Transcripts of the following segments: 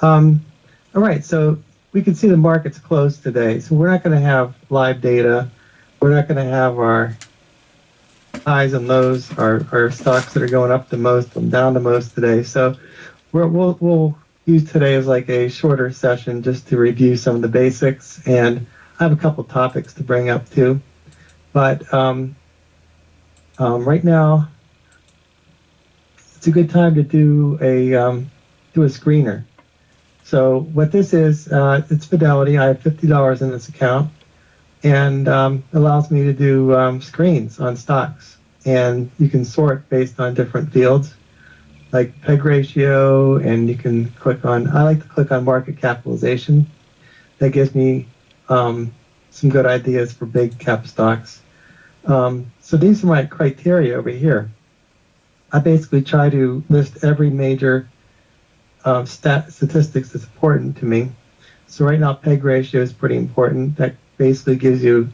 All right, so we can see the market's closed today, so we're not going to have live data. We're not going to have our highs and lows, our stocks that are going up the most and down the most today. So we'll use today as like a shorter session just to review some of the basics, and I have a couple topics to bring up too. But right now, it's a good time to do a screener. So what this is, it's Fidelity. I have $50 in this account, and allows me to do screens on stocks. And you can sort based on different fields, like PEG ratio, and you can click on, I like to click on market capitalization. That gives me some good ideas for big cap stocks. So these are my criteria over here. I basically try to list every major statistics that's important to me. So right now, PEG ratio is pretty important. That basically gives you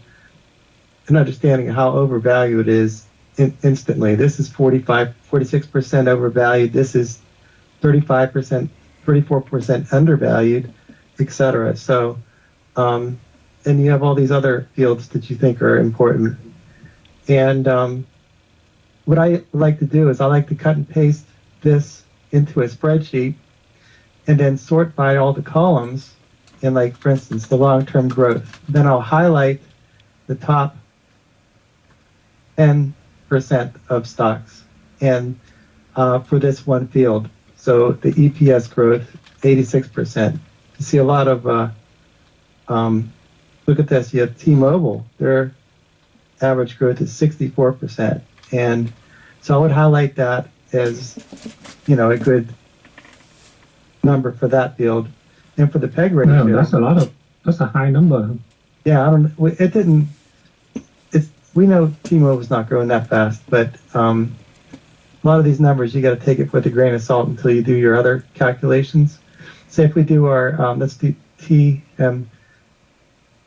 an understanding of how overvalued it is instantly. This is 46% overvalued. This is 35%, 34% undervalued, etc. So, and you have all these other fields that you think are important. And what I like to do is I like to cut and paste this into a spreadsheet and then sort by all the columns in, like, for instance, the long-term growth. Then I'll highlight the top 10% of stocks and for this one field. So the EPS growth, 86%. You see a lot of, look at this, you have T-Mobile, their average growth is 64%. And so I would highlight that as, a good number for that field. And for the PEG ratio, that's a high number. Yeah, we know T-Mobile is not growing that fast, but a lot of these numbers, you got to take it with a grain of salt until you do your other calculations. So if we do our, let's do TM,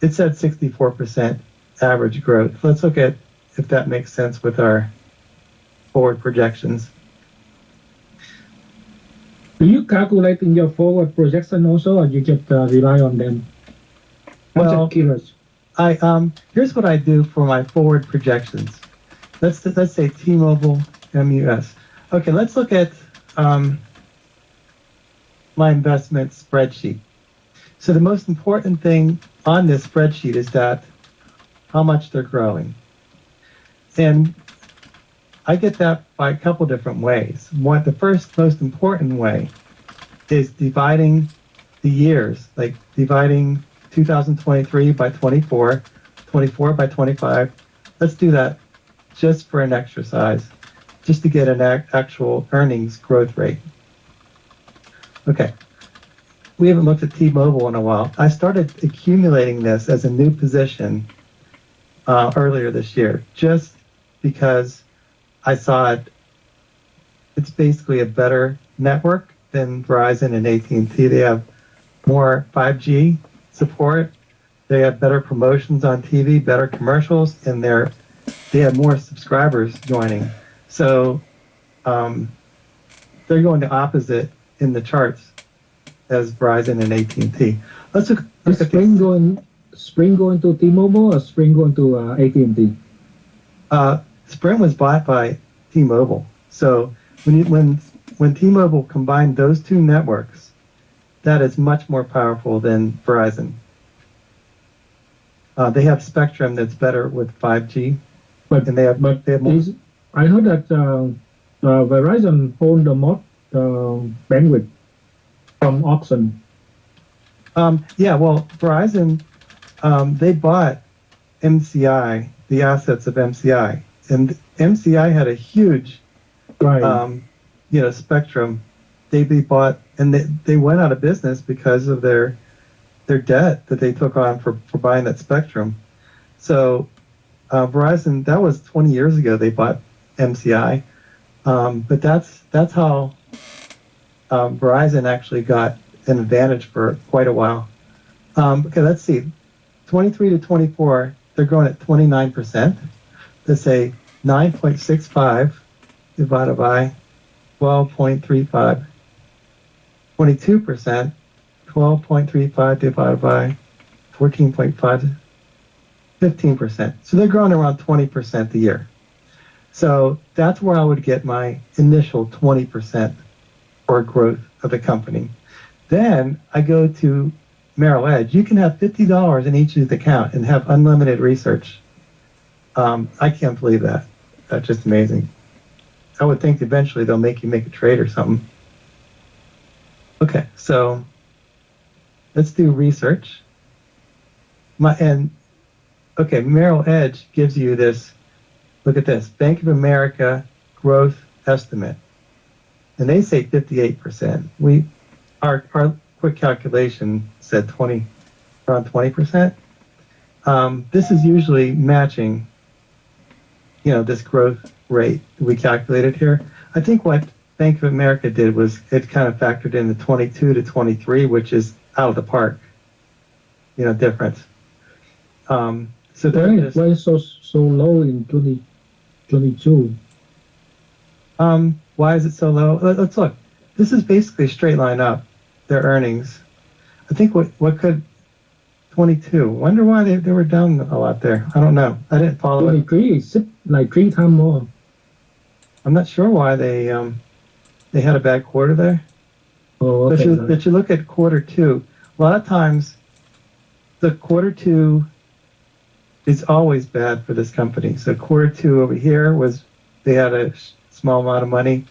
it said 64% average growth. Let's look at if that makes sense with our forward projections. Do you calculate in your forward projection also, or you just rely on them? I'm just curious. Here's what I do for my forward projections. Let's say T-Mobile MUS. Okay, let's look at my investment spreadsheet. So the most important thing on this spreadsheet is that how much they're growing. And I get that by a couple different ways. The first most important way is dividing the years, like dividing 2023 by 24, 24 by 25. Let's do that just for an exercise, just to get an actual earnings growth rate. Okay, we haven't looked at T-Mobile in a while. I started accumulating this as a new position earlier this year, just because I saw it's basically a better network than Verizon and AT&T. They have more 5G support. They have better promotions on TV, better commercials, and they have more subscribers joining. So they're going the opposite in the charts as Verizon and AT&T. Let's look at Sprint going to T-Mobile or Sprint going to AT&T? Sprint was bought by T-Mobile. So when T-Mobile combined those two networks, that is much more powerful than Verizon. They have spectrum that's better with 5G, and they have more. I heard that Verizon owned the most bandwidth from auction. Yeah, well, Verizon, they bought MCI, the assets of MCI. And MCI had a huge, spectrum. They bought, and they went out of business because of their debt that they took on for buying that spectrum. So Verizon, that was 20 years ago. They bought MCI, but that's how Verizon actually got an advantage for quite a while. Okay, let's see, 23 to 24, they're growing at 29%. Let's say 9.65 divided by 12.35, 22%. 12.35 divided by 14.5, 15%. So they're growing around 20% a year. So that's where I would get my initial 20% for growth of the company. Then I go to Merrill Edge. You can have $50 in each of the account and have unlimited research. I can't believe that. That's just amazing. I would think eventually they'll make you make a trade or something. Okay, so let's do research. Merrill Edge gives you this. Look at this, Bank of America growth estimate, and they say 58%. Our quick calculation said around 20%. This is usually matching, this growth rate we calculated here. I think what Bank of America did was it kind of factored in the 22 to 23, which is out of the park, difference. So why is so low in 2022? Why is it so low? Let's look. This is basically a straight line up, their earnings. I think what could 22? Wonder why they were down a lot there. I don't know. I didn't follow 23 is like 3 times more. I'm not sure why they had a bad quarter there. Oh, okay. But you look at quarter two. A lot of times, the quarter two is always bad for this company. So quarter two over here they had a small amount of money.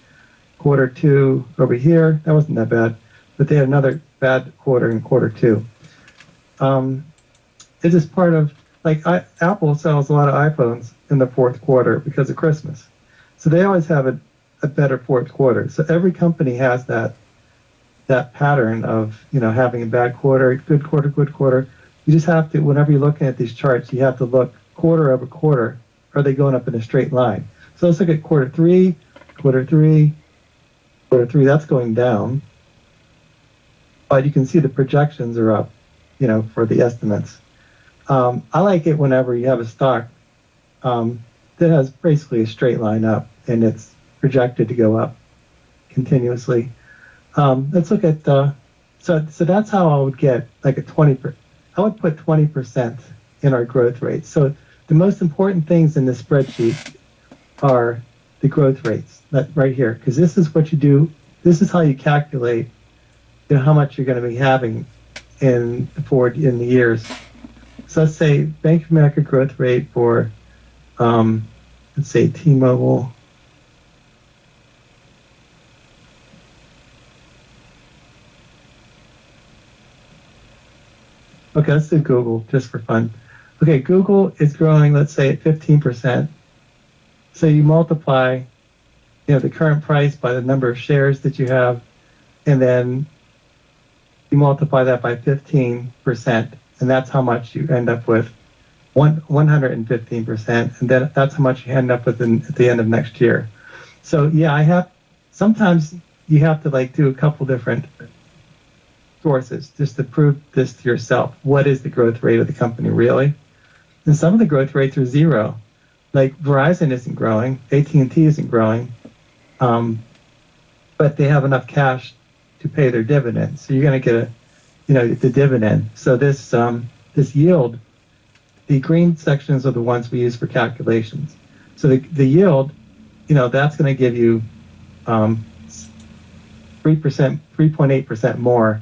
Quarter two over here, that wasn't that bad, but they had another bad quarter in quarter two. It is part of, Apple sells a lot of iPhones in the fourth quarter because of Christmas. So they always have a better fourth quarter. So every company has that pattern of, having a bad quarter, good quarter, good quarter. You just have to, whenever you're looking at these charts, you have to look quarter over quarter. Are they going up in a straight line? So let's look at quarter three, that's going down. But you can see the projections are up, for the estimates. I like it whenever you have a stock that has basically a straight line up and it's projected to go up continuously. Let's look at so that's how I would get like a 20%. I would put 20% in our growth rate. So the most important things in this spreadsheet are the growth rates, that right here, because this is what you do. This is how you calculate, how much you're going to be having in the years. So let's say Bank of America growth rate for, let's say T-Mobile. Okay, let's do Google just for fun. Okay, Google is growing, let's say, at 15%. So you multiply, the current price by the number of shares that you have, and then you multiply that by 15%, and that's how much you end up with, 115%, and then that's how much you end up with at the end of next year. So yeah, sometimes you have to do a couple different sources just to prove this to yourself. What is the growth rate of the company really? And some of the growth rates are zero. Like Verizon isn't growing, AT&T isn't growing, but they have enough cash to pay their dividends. So you're going to get the dividend. So this yield, the green sections are the ones we use for calculations. So the yield, that's going to give you 3.8% more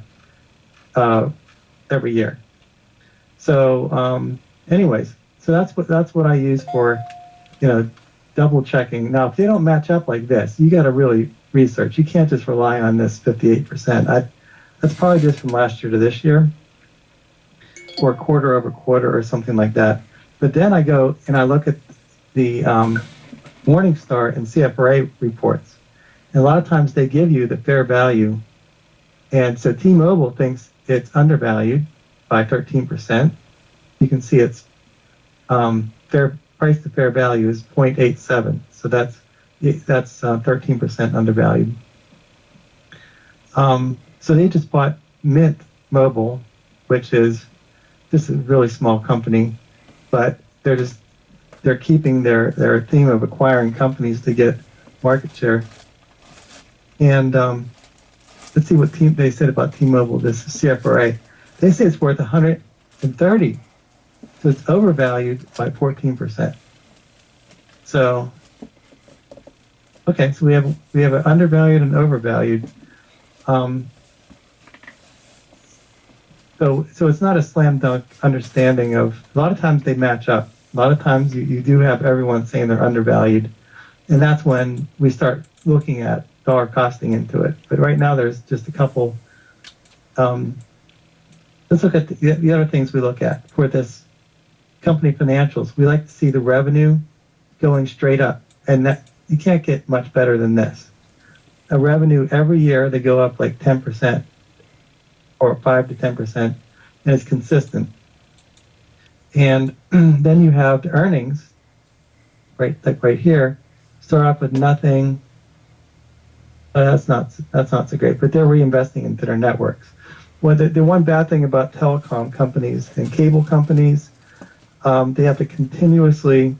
every year. So anyways, so that's what I use for, double checking. Now, if they don't match up like this, you got to really research. You can't just rely on this 58%. That's probably just from last year to this year, or quarter over quarter or something like that. But then I go and I look at the Morningstar and CFRA reports. And a lot of times they give you the fair value. And so T-Mobile thinks it's undervalued by 13%. You can see it's fair price to fair value is 0.87. So that's 13% undervalued. So they just bought Mint Mobile, which is just a really small company, but they're keeping their theme of acquiring companies to get market share. And let's see what they said about T-Mobile. This is CFRA. They say it's worth 130, so it's overvalued by 14%. So, okay, so we have an undervalued and overvalued. So it's not a slam dunk understanding of. A lot of times they match up. A lot of times you do have everyone saying they're undervalued, and that's when we start looking at dollar costing into it. But right now there's just a couple. Let's look at the other things we look at for this company financials. We like to see the revenue going straight up, and that you can't get much better than this. A revenue every year they go up like 10%. Or 5 to 10%, and it's consistent. And then you have the earnings, right? Like right here, start off with nothing. That's not so great. But they're reinvesting into their networks. Well, the one bad thing about telecom companies and cable companies, they have to continuously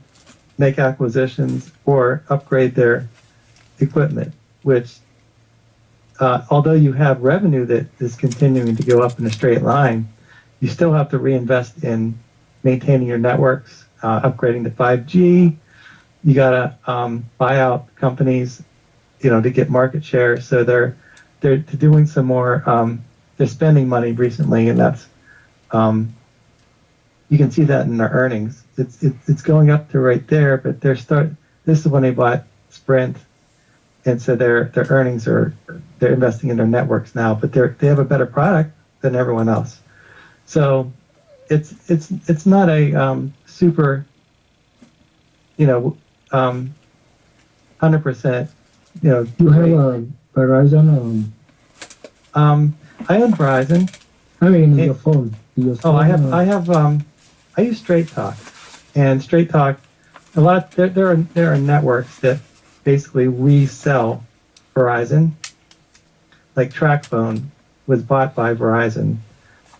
make acquisitions or upgrade their equipment, which although you have revenue that is continuing to go up in a straight line, you still have to reinvest in maintaining your networks, upgrading to 5G. You got to buy out companies, to get market share. So they're doing some more. They're spending money recently, and that's you can see that in their earnings. It's going up to right there, but This is when they bought Sprint. And so their earnings they're investing in their networks now, but they have a better product than everyone else. So it's not a super 100%. You have a Verizon. I own Verizon. I mean your phone. I use Straight Talk, and Straight Talk. There are networks that basically resell Verizon. Like TracFone was bought by Verizon,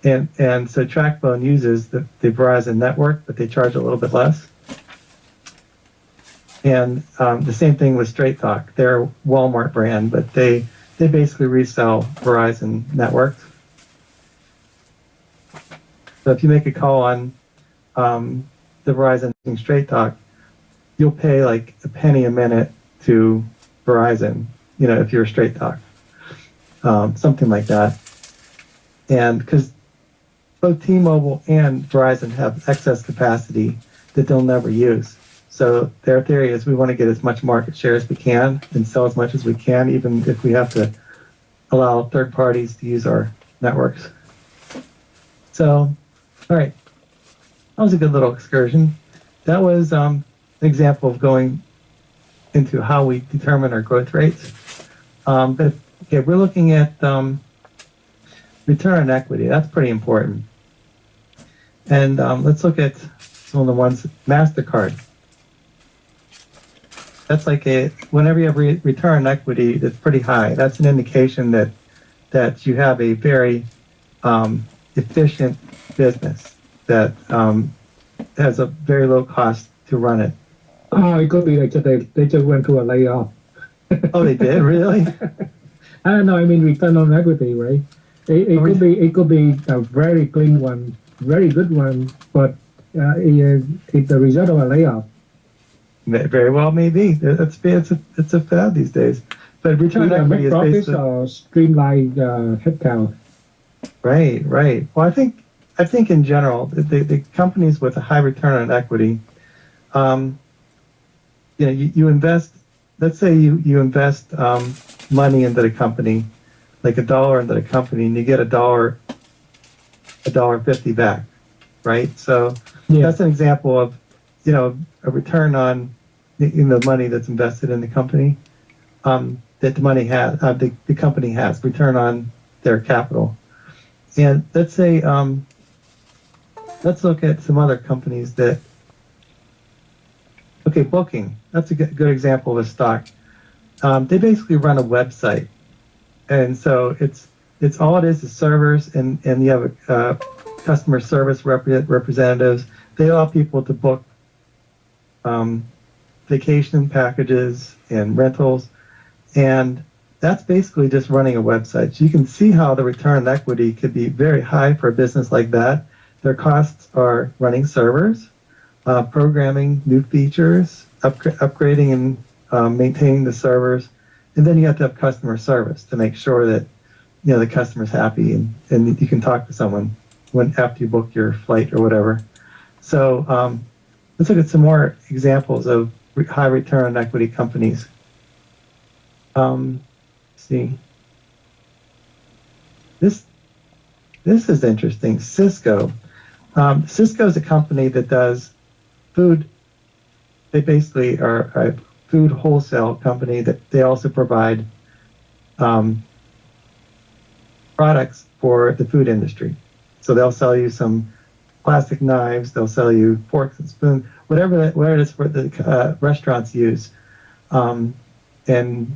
and so TracFone uses the Verizon network, but they charge a little bit less. And the same thing with Straight Talk. They're a Walmart brand, but they basically resell Verizon networks. So if you make a call on the Verizon Straight Talk, you'll pay like a penny a minute to Verizon, if you're a Straight Talk, something like that. And because both T-Mobile and Verizon have excess capacity that they'll never use. So their theory is we want to get as much market share as we can and sell as much as we can, even if we have to allow third parties to use our networks. So, all right, that was a good little excursion. That was an example of going into how we determine our growth rates. But okay, we're looking at return on equity. That's pretty important. And let's look at some of the ones. MasterCard. That's like whenever you have return on equity that's pretty high, that's an indication that you have a very efficient business that has a very low cost to run it. Oh, it could be like they just went through a layoff. Oh, they did? Really? I don't know. I mean, return on equity, right? It could be a very clean one, very good one, but it's the result of a layoff. Very well, maybe. It's a fad these days. But return on equity is basically or streamlined headcount. Right. Well, I think in general, the companies with a high return on equity, you invest. Let's say you invest money into the company, like $1 into the company, and you get $1.50 back, right? So that's an example of a return on the money that's invested in the company, that the company has return on their capital. And let's say let's look at some other companies that. Okay, Booking. That's a good example of a stock. They basically run a website, and so it's all it is servers, and you have customer service representatives. They allow people to book vacation packages and rentals, and that's basically just running a website. So you can see how the return on equity could be very high for a business like that. Their costs are running servers, programming new features, upgrading and maintaining the servers, and then you have to have customer service to make sure that the customer's happy and you can talk to someone after you book your flight or whatever. So let's look at some more examples of high return on equity companies. Let's see. This is interesting. Cisco. Cisco is a company that does food. They basically are a food wholesale company that they also provide products for the food industry. So they'll sell you some plastic knives, they'll sell you forks and spoons, whatever it is for the restaurants use. And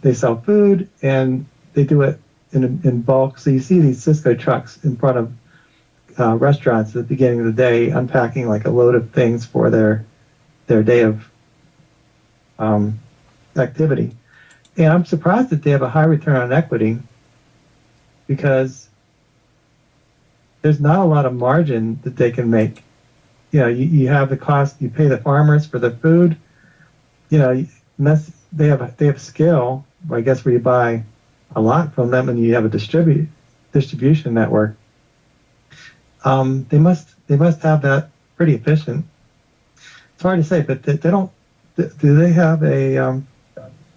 they sell food, and they do it in bulk. So you see these Cisco trucks in front of restaurants at the beginning of the day, unpacking like a load of things for their day of activity. And I'm surprised that they have a high return on equity, because there's not a lot of margin that they can make. You have the cost, you pay the farmers for the food, unless they have scale, I guess, where you buy a lot from them and you have a distribution network. They must have that pretty efficient. It's hard to say, but they don't. Do they have a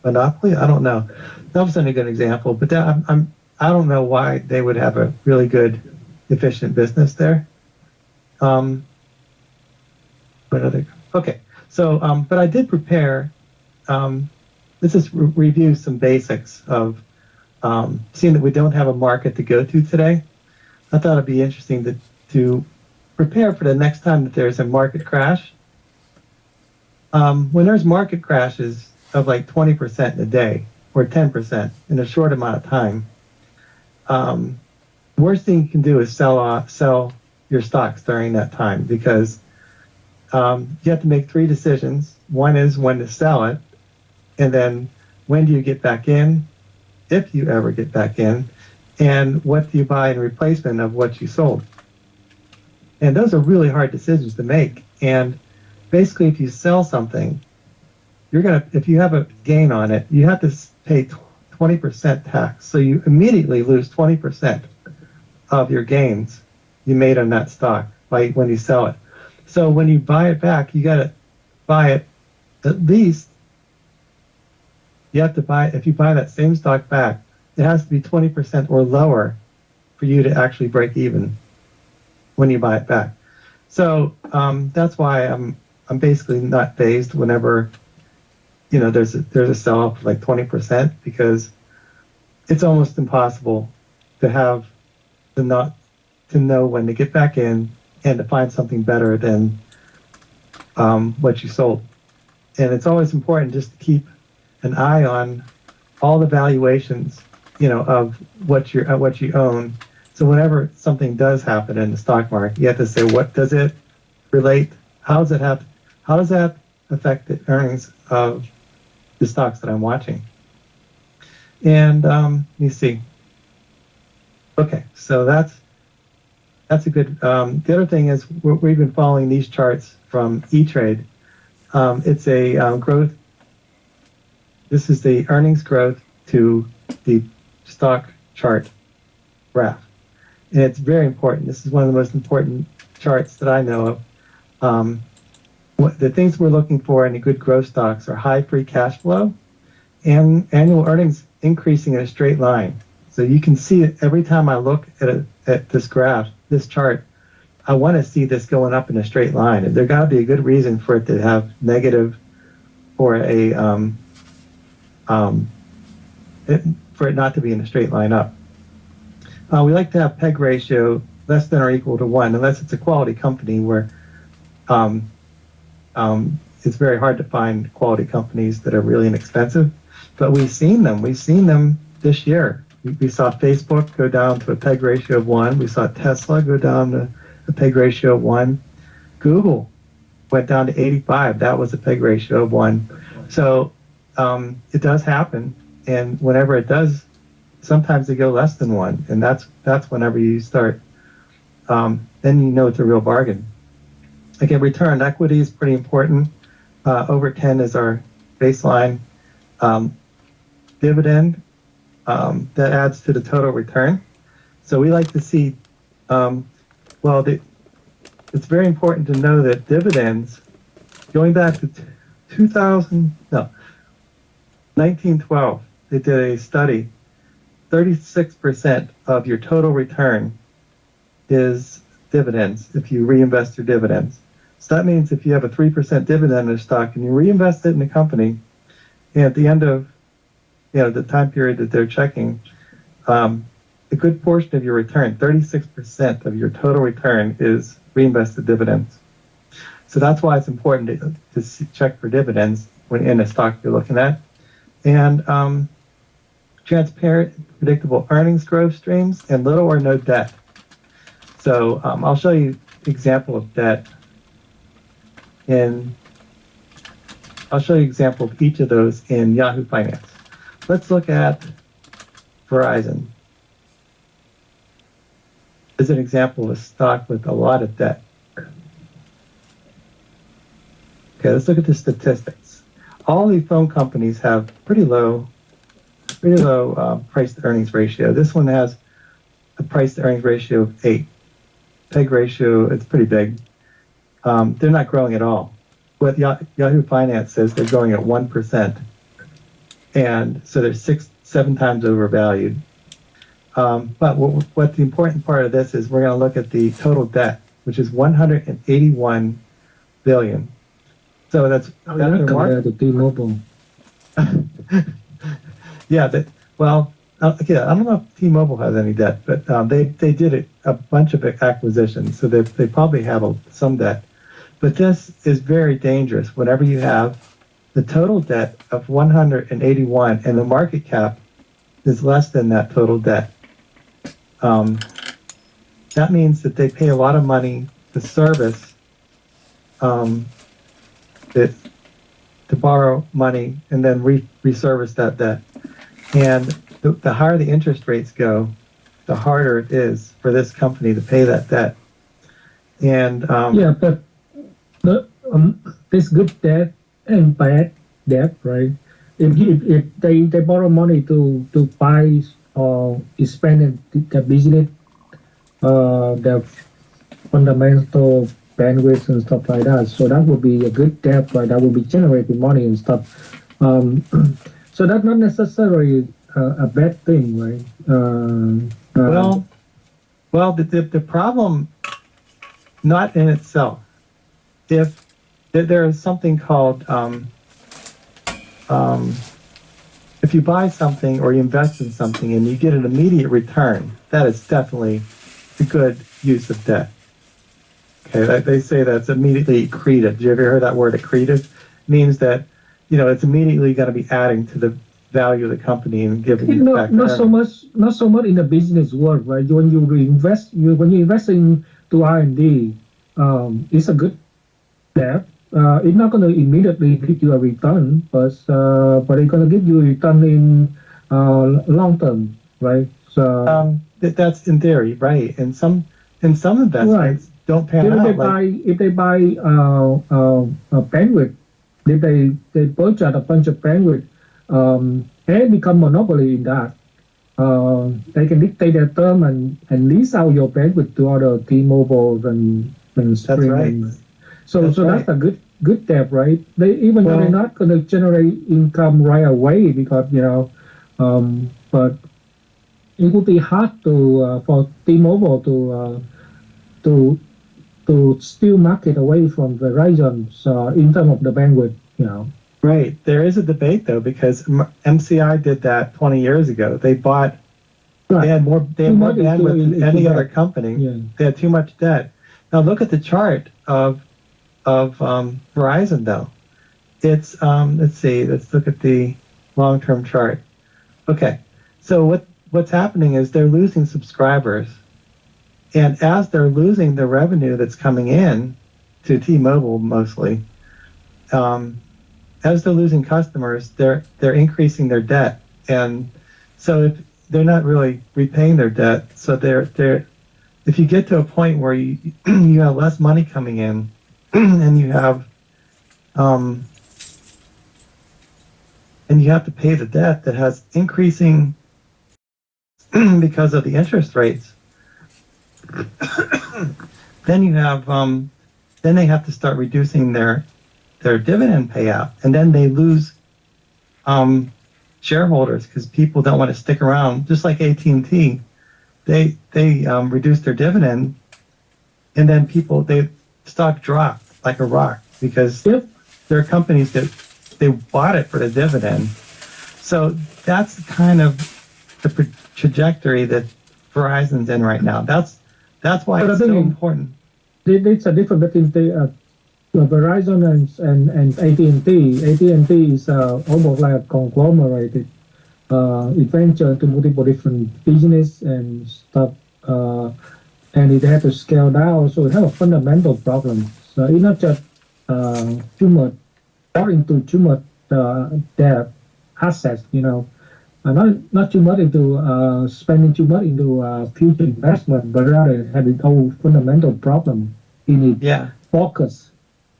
monopoly? I don't know. That wasn't a good example, but I don't know why they would have a really good, efficient business there. Okay. So, but I did prepare. Let's just review some basics of seeing that we don't have a market to go to today. I thought it'd be interesting to prepare for the next time that there's a market crash. When there's market crashes of like 20% in a day or 10% in a short amount of time, worst thing you can do is sell your stocks during that time, because you have to make three decisions. One is when to sell it, and then when do you get back in, if you ever get back in, and what do you buy in replacement of what you sold. And those are really hard decisions to make. And basically, if you sell something, if you have a gain on it, you have to pay 20% tax. So you immediately lose 20% of your gains you made on that stock when you sell it. So when you buy it back, you got to buy it at least. You have to buy, if you buy that same stock back, it has to be 20% or lower for you to actually break even when you buy it back. So that's why I'm basically not phased whenever there's a sell-off of like 20%, because it's almost impossible to know when to get back in and to find something better than what you sold. And it's always important just to keep an eye on all the valuations, of what you own. So whenever something does happen in the stock market, you have to say, what does it relate? How does that affect the earnings of the stocks that I'm watching? And let me see. Okay, so that's a good. The other thing is we've been following these charts from E-Trade. It's a growth. This is the earnings growth to the stock chart graph, and it's very important. This is one of the most important charts that I know of. The things we're looking for in a good growth stocks are high free cash flow and annual earnings increasing in a straight line. So you can see it every time I look at this graph, this chart. I want to see this going up in a straight line. There got to be a good reason for it to have negative, or for it not to be in a straight line up. We like to have PEG ratio less than or equal to 1, unless it's a quality company where it's very hard to find quality companies that are really inexpensive. But we've seen them. We've seen them this year. We saw Facebook go down to a PEG ratio of 1. We saw Tesla go down to a PEG ratio of 1. Google went down to 85. That was a PEG ratio of 1. So it does happen. And whenever it does sometimes they go less than 1, and that's whenever you start. Then you know it's a real bargain. Again, return on equity is pretty important. Over 10 is our baseline. Dividend, that adds to the total return. So we like to see, it's very important to know that dividends, going back to 1912, they did a study, 36% of your total return is dividends if you reinvest your dividends. So that means if you have a 3% dividend in a stock and you reinvest it in the company, and at the end of the time period that they're checking, a good portion of your return, 36% of your total return, is reinvested dividends. So that's why it's important to check for dividends when in a stock you're looking at. And transparent, predictable earnings growth streams, and little or no debt. So I'll show you an example of debt. I'll show you an example of each of those in Yahoo Finance. Let's look at Verizon. This is an example of a stock with a lot of debt. Okay, let's look at the statistics. All the phone companies have pretty low price to earnings ratio. This one has a price to earnings ratio of 8. PEG ratio, it's pretty big. They're not growing at all. What Yahoo Finance says, they're growing at 1%. And so they're 7 times overvalued. But what the important part of this is, we're going to look at the total debt, which is $181 billion. So that's compared to T-Mobile. Yeah, I don't know if T-Mobile has any debt, but they did a bunch of acquisitions, so they probably have some debt. But this is very dangerous. Whenever you have the total debt of 181 and the market cap is less than that total debt, that means that they pay a lot of money to service to borrow money and then reservice that debt. And the higher the interest rates go, the harder it is for this company to pay that debt. And but this good debt and bad debt, right? If they borrow money to buy or spend in the business, the fundamental bandwidth and stuff like that. So that would be a good debt, right? That would be generating money and stuff. So that's not necessarily a bad thing, right? The problem, not in itself. If there is something called, if you buy something or you invest in something and you get an immediate return, that is definitely a good use of debt. Okay, they say that's immediately accretive. Did you ever hear that word accretive? It means that, it's immediately going to be adding to the value of the company and giving you back. Not so much in the business world, right? When you invest into R&D, it's a good debt. It's not going to immediately give you a return, but it's going to give you a return in long term, right? So that's in theory, right? And some investments don't pan out. If they buy a bandwidth, if they purchase a bunch of bandwidth, and become monopoly in that, they can dictate their term and lease out your bandwidth to other T-Mobile and Sprint. That's right. That's a good debt, right? Though they're not going to generate income right away because but it would be hard for T-Mobile to steal market away from Verizon in terms of the bandwidth, Right. There is a debate though, because MCI did that 20 years ago. They bought. Right. They had more bandwidth than any other company. Yeah. They had too much debt. Now look at the chart of Verizon though. It's let's see. Let's look at the long-term chart. Okay. So what's happening is they're losing subscribers. And as they're losing the revenue that's coming in to T-Mobile mostly, as they're losing customers, they're increasing their debt. And so they're not really repaying their debt. So they're if you get to a point where you you have less money coming in and um, you have to pay the debt that has increasing because of the interest rates, then you have then they have to start reducing their dividend payout, and then they lose shareholders because people don't want to stick around. Just like AT&T, they reduced their dividend, and then they stock dropped like a rock because there are companies that they bought it for the dividend. So that's kind of the trajectory that Verizon's in right now. That's why it's so important. It's a difference between Verizon and AT&T. AT&T is almost like a conglomerate. It ventured to multiple different business and stuff, and it had to scale down. So it has a fundamental problem. So it's not just too much, or into too much debt assets, not too much into spending too much into future investment, but rather it had its own fundamental problem in its focus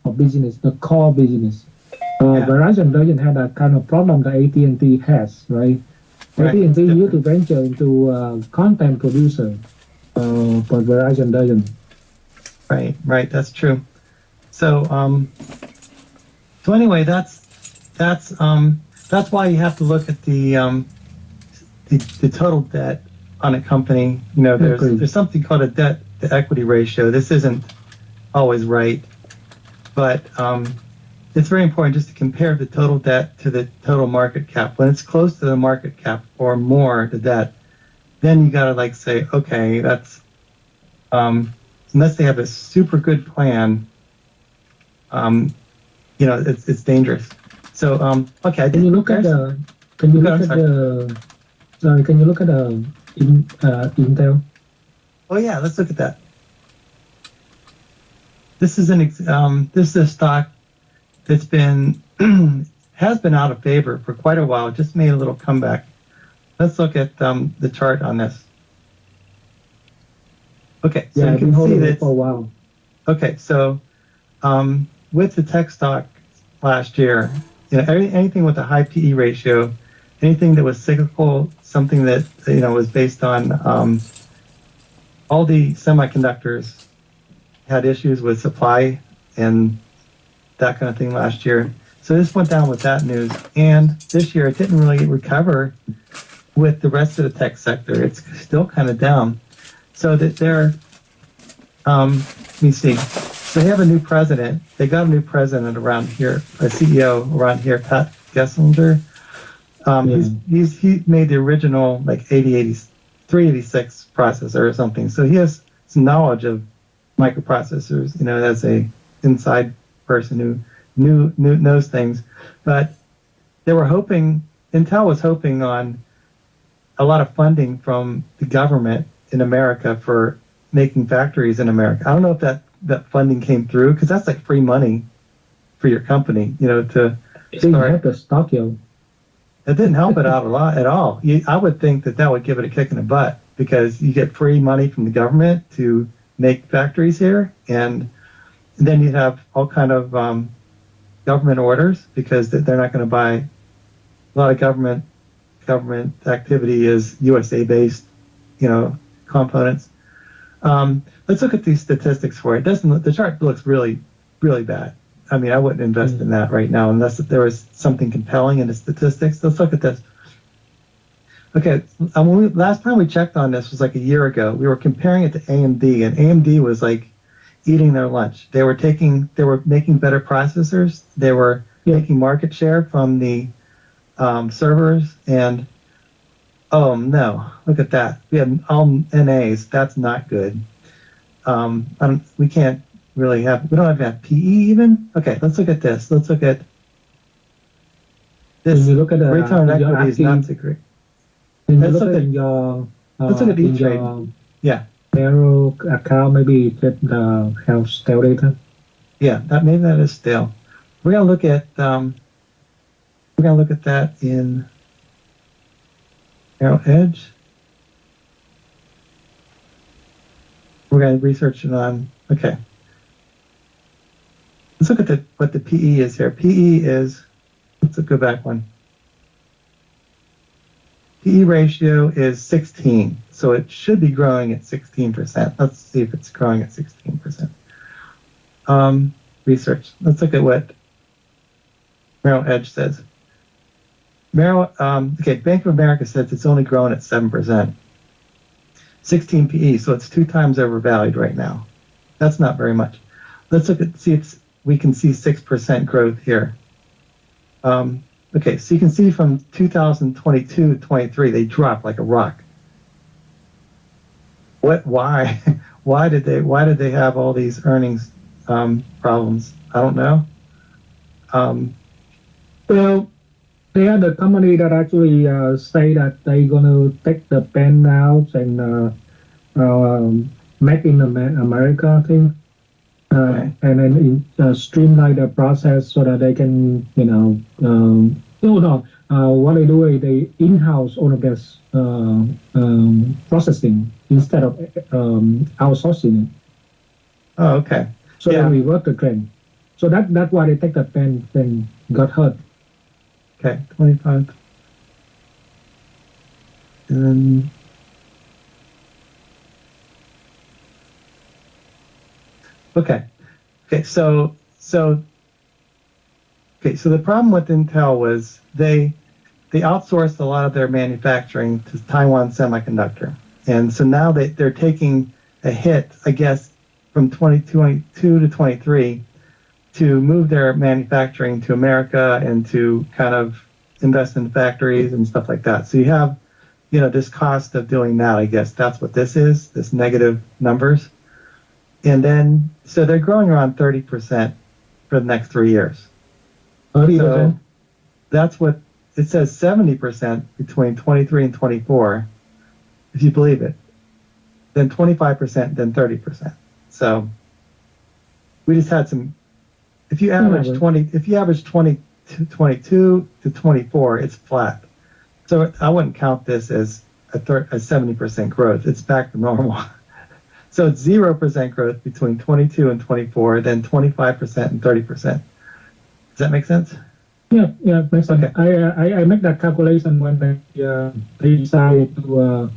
of business, the core business. Verizon doesn't have that kind of problem that AT&T has, right? AT&T used to venture into content producer, but Verizon doesn't. Right, that's true. So anyway, that's why you have to look at the total debt on a company. There's something called a debt to equity ratio. This isn't always right, but it's very important just to compare the total debt to the total market cap. When it's close to the market cap or more, the debt, then you gotta say, okay, that's unless they have a super good plan, it's dangerous. So okay. Can you look at the Intel? Oh yeah, let's look at that. This is this is a stock that's been has been out of favor for quite a while. Just made a little comeback. Let's look at the chart on this. Okay, so you can see that for a while. Okay, so with the tech stock last year, anything with a high PE ratio, anything that was cyclical, something that was based on all the semiconductors had issues with supply and that kind of thing last year. So this went down with that news, and this year it didn't really recover with the rest of the tech sector. It's still kind of down. So that they're, let me see. They have a new president. They got a new president around here, a CEO around here, Pat Gelsinger. He made the original 386 processor or something. So he has some knowledge of microprocessors, as a inside person who knows things. But Intel was hoping on a lot of funding from the government in America for making factories in America. I don't know if that funding came through, because that's like free money for your company, to start. It didn't help it out a lot at all. I would think that would give it a kick in the butt, because you get free money from the government to make factories here, and then you have all kind of government orders, because they're not going to buy. A lot of government activity is USA based, components. Let's look at these statistics for it. The chart looks really, really bad. I mean, I wouldn't invest in that right now unless there was something compelling in the statistics. Let's look at this. Okay, last time we checked on this was like a year ago. We were comparing it to AMD, and AMD was like eating their lunch. They were making better processors. They were making market share from the servers, and oh no, look at that. We have all NAs. That's not good. We can't really we don't even have PE even. Okay, let's look at this. Let's look at this. When you look at return on equity is not so great. Let's look at your let's look at E-Trade. Narrow account, maybe get the health stale data. Yeah, maybe that is stale. We're gonna look at that in Arrow Edge. We're going to research it on. Okay. Let's look at what the PE is here. PE is, let's go back one. PE ratio is 16, so it should be growing at 16%. Let's see if it's growing at 16%. Research. Let's look at what Merrill Edge says. Bank of America says it's only growing at 7%. 16 PE, so it's 2 times overvalued right now. That's not very much. Let's see if we can see 6% growth here. Okay, so you can see from 2022 to 23, they dropped like a rock. Why? Why did they have all these earnings problems? I don't know. Well, they are the company that actually say that they're going to take the pen out and make in America thing. Okay. And then streamline the process so that they can, what they do is they in-house all of this processing instead of outsourcing it. Oh, okay. So they revert the trend. So that's why they take the pen and got hurt. Okay, 25. And okay, so the problem with Intel was they outsourced a lot of their manufacturing to Taiwan Semiconductor, and so now they're taking a hit, I guess, from 2022 to 23 to move their manufacturing to America and to kind of invest in factories and stuff like that. So you have, this cost of doing that. I guess that's what this is. This negative numbers. And then, so they're growing around 30% for the next 3 years. 30%? So that's what it says, 70% between 23 and 24, if you believe it. Then 25%, then 30%. So we just had some. If you average 22 to 24, it's flat. So I wouldn't count this as a 70% growth. It's back to normal. So it's 0% growth between 22 and 24, then 25% and 30%. Does that make sense? Yeah, makes sense. Okay. I make that calculation when they decided to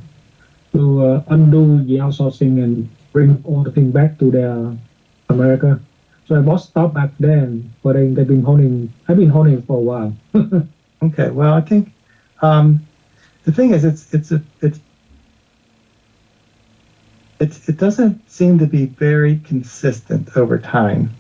undo the outsourcing and bring all the thing back to their America. So I was stopped back then, but I've been holding for a while. Okay. Well, I think the thing is, it doesn't seem to be very consistent over time.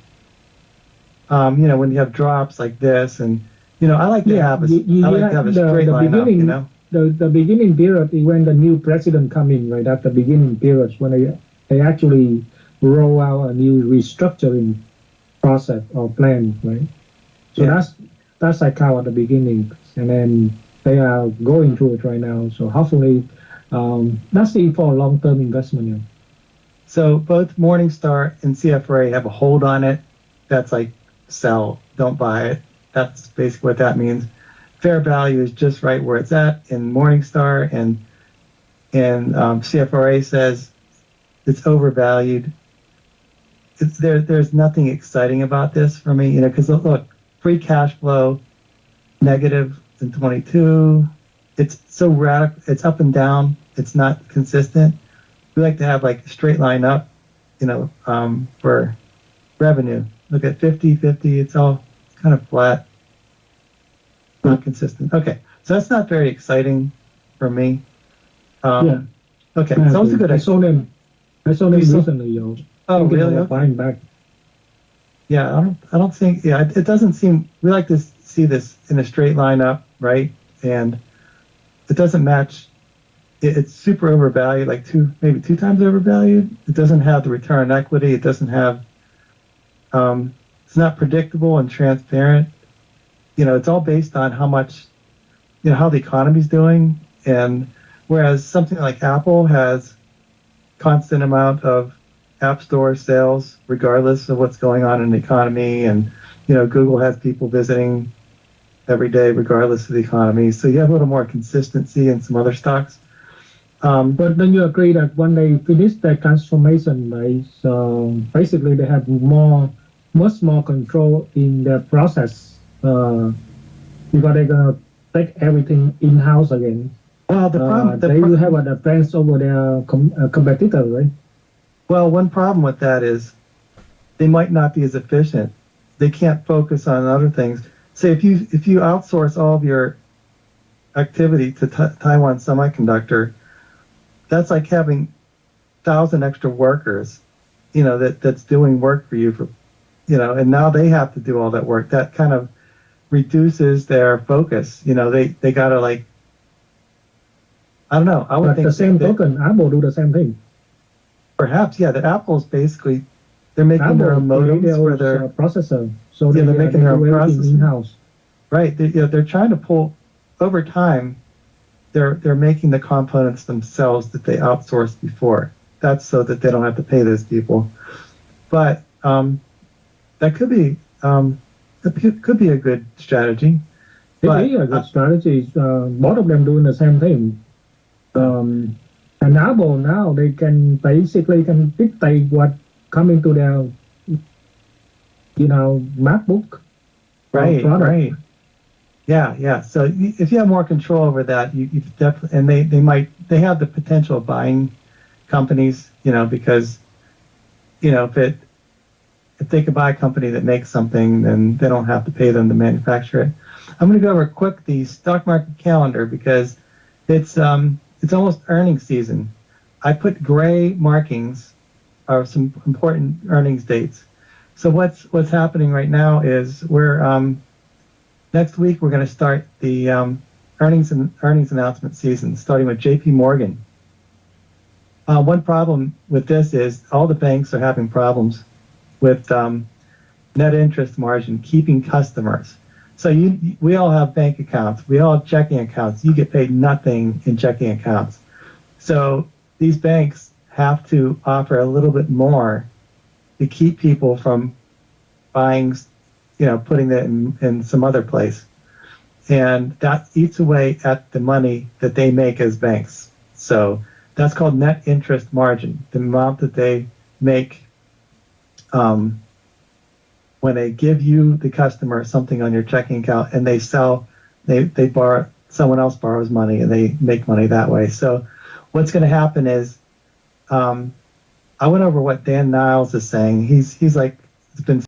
When you have drops like this, and I like to have a straight line up. The beginning period is when the new president come in, right? At the beginning period, when they actually roll out a new restructuring process or plan, right? So that's I count at the beginning, and then they are going through it right now. So hopefully, that's for long-term investment. Yeah. So both Morningstar and CFRA have a hold on it. That's like sell, don't buy it. That's basically what that means. Fair value is just right where it's at in Morningstar, and CFRA says it's overvalued. There's nothing exciting about this for me, because look, free cash flow negative in 22. It's so radical. It's up and down. It's not consistent. We like to have like a straight line up, for revenue. Look at 50. It's all kind of flat, not consistent. Okay, so that's not very exciting for me. Okay, sounds good. I saw them recently, yo. Oh, really? Okay. Buying back. Yeah, I don't think. Yeah, it doesn't seem. We like to see this in a straight line up, right? And it doesn't match. It's super overvalued, like maybe two times overvalued. It doesn't have the return on equity. It doesn't have. It's not predictable and transparent. It's all based on how much, how the economy's doing, and whereas something like Apple has constant amount of App Store sales, regardless of what's going on in the economy. And, Google has people visiting every day, regardless of the economy. So you have a little more consistency in some other stocks. But then you agree that when they finish their transformation, right? So basically, they have much more control in the process because they're gonna take everything in house again. Well, They will have an advance over their competitor, right? well, one problem with that is they might not be as efficient. They can't focus on other things. Say if you outsource all of your activity to Taiwan Semiconductor, that's like having 1,000 extra workers, that's doing work for you and now they have to do all that work. That kind of reduces their focus. They gotta like, I don't know. I would But think the same that token, Apple do the same thing. perhaps, yeah, the Apple's basically they're making their own Apple create their modems for own their processor, so they're they making their own do everything in processors. house. Right. They're trying to pull over time. They're making the components themselves that they outsourced before. That's so that they don't have to pay those people. But that could be could be a good strategy. It But is a good strategy. Both of them doing the same thing. And Apple now they can basically can dictate what coming to their MacBook right, product. right. Yeah. So if you have more control over that, you definitely, and they have the potential of buying companies, because if they could buy a company that makes something, then they don't have to pay them to manufacture it. I'm going to go over quick the stock market calendar because it's almost earnings season. I put gray markings are some important earnings dates. So what's happening right now is we're next week we're going to start the earnings announcement season, starting with J.P. Morgan. One problem with this is all the banks are having problems with net interest margin, keeping customers. So we all have bank accounts. We all have checking accounts. You get paid nothing in checking accounts. So these banks have to offer a little bit more to keep people from buying, putting it in some other place. And that eats away at the money that they make as banks. So that's called net interest margin, the amount that they make when they give you, the customer, something on your checking account and they borrow, someone else borrows money and they make money that way. So what's going to happen is, I went over what Dan Niles is saying. He's like, it's been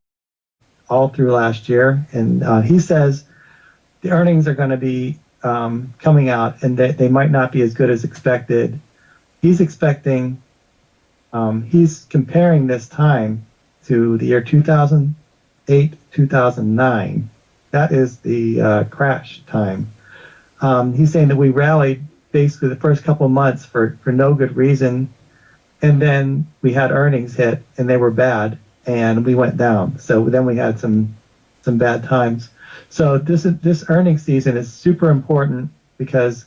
all through last year. And he says the earnings are going to be coming out and they might not be as good as expected. He's expecting, he's comparing this time to the year 2008, 2009. That is the crash time. He's saying that we rallied basically the first couple of months for no good reason. And then we had earnings hit and they were bad and we went down. So then we had some bad times. So this earnings season is super important because